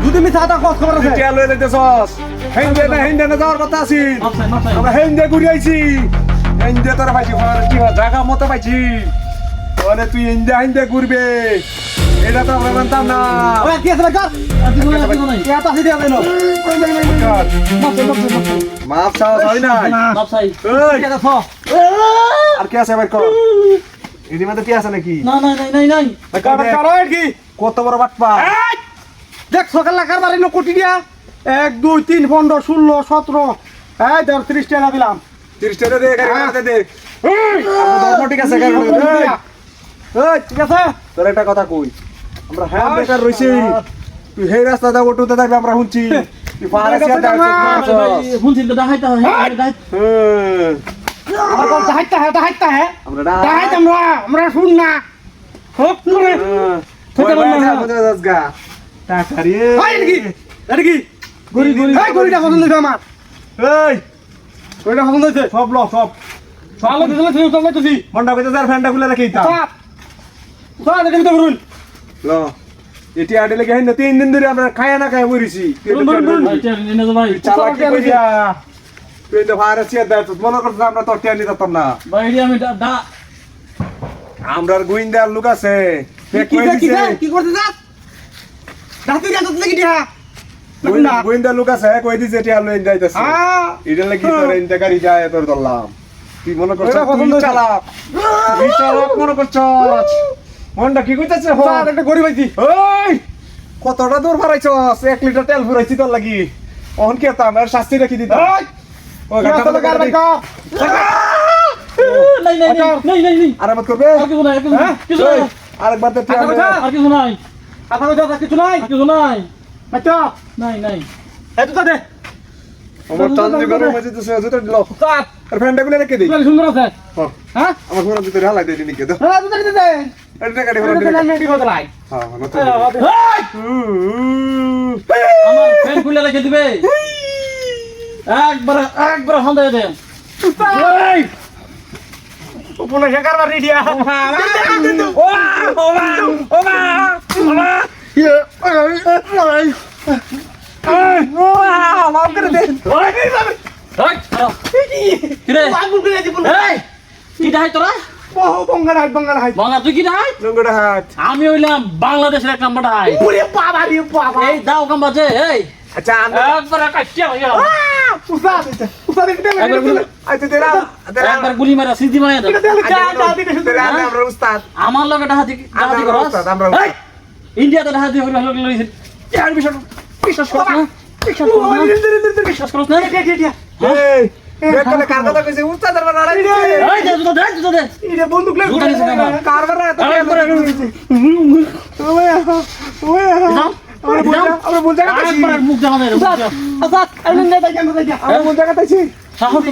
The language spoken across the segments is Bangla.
যদি মিথ্যা খোঁজ খবর আছে হেন্দে না হেন্দে না যাওয়ার কথা আছি আমরা হেন্দে ঘুরে আইছি হেন্দে তোরা পাইছি কি জায়গা মতো পাইছি বলে তুই হেন্দে হেন্দে ঘুরবে এটা তো আমরা জানতাম না মাপ চাওয়া হয় না আর কে আছে কর এর মধ্যে কি আছে নাকি কত বড় বাটপা দেখ সকাল লাগার বাড়ি কোটি দিয়া 1 2 3 15 16 17 এই ধর 30 টাকা দিলাম 30 টাকা দে গাড়ি দে ধর্ম ঠিক আছে গাড়ি এই ঠিক আছে তোর একটা কথা কই আমরা হ্যাঁ বেকার রইছি তুই এই রাস্তা দা ওটুতে যাবি আমরা শুনছি তুই ফারাসিয়া দাঁড়াছিস শুনছিস তো দেখাইতা আমরা দেখাইতা হ্যাঁ আমরা দেখাইতা আমরা শুন না হোক করে ছোট বন্ধ গা টাকারে এই কি গরি গরিটা পছন্দ হইছে আমার এই গরিটা পছন্দ হইছে সব ল সব চালো দিলে তুই তো কইতেছি মন্ডা কইতে যার ফ্যানটা খুলে রাখি তা সব দেখি তো বরুন ল এটি আডে লাগে হইনা 3 দিন ধরে আমরা খায়া না খায়া মরিছি ভাই চালাক কি কইয়া তুই তো ফারাসিয়া দা তো মনে করছ আমরা তো টিয়া নি যেতাম না ভাই আমি আমরার গোইন্দার লোক আছে কি করতে যা রাতে রাত লাগি দিয়া গোইন্দা লোক আছে কই দিছে টিয়া লই যাইতাছে এটা লাগি তোর ইনটা গাড়ি যায় তোর ধরলাম তুই মনে করছ তুই চালাক মনে করছ মনটা কি কইতাছে হো একটা গরিব আইছি ওই কতটা দূর ফারাইছস 1 লিটার তেল ফুরাইছি তোর লাগি ওহন কি তা আমার শাস্তি রাখি দিতা ওই গাড়ি লাগার বাইকা নাই আরে মত করবে আর কিছু নাই কিছু নাই আরেকবার তো আর কিছু নাই কথা কইতা কিছু নাই আচ্ছা নাই এত দে আমার টান্দি ঘরে মাঝে তো সেজুটা দিল আর ফ্রেন্ডটা গুলো রেখে দেই সুন্দর আছে হ্যাঁ আমার ফোন দিতে হালাই দেই নিকে তো হ্যাঁ দুটো দিতে দে এটা গাড়ি ফোন দিতে নেটি কত লাই হ্যাঁ আমার ফ্রেন্ড খুলে রেখে দিবে একবার হান্দা দে এই উপনে শেখার বাড়ি দিয়া ও মা মাফ করে দে আমি হইলাম বাংলাদেশের 1 নম্বর হাই এই দাও কাম বাজে এই আচ্ছা একবার কাটিয়া হইয়া একবার গুলি মারা সিদ্ধি মারা আমরা উস্তাদ আমার লগে হাতি করস ইন্ডিয়া তো হাতি হইলো লইছে আর বিশ্বাস করছ না বিশ্বাস করছ না এই বেকলে কার কথা কইছে উস্তাদ আর লড়াই এই দে এটা বন্দুক লাগে কারবার আমরা বল জায়গা আছি মুখ জানা দে আচ্ছা আমি নেতা কেন যাই আমরা বল জায়গা আছি সাহস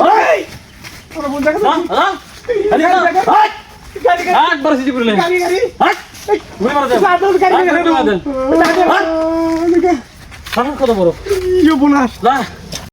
তো এই আমরা বল জায়গা আছি গাড়ি একবার সিটি করে গাড়ি হাট ঘুরে মারা দে গাড়ি সাহস কত বড় ইয়ে বোনাস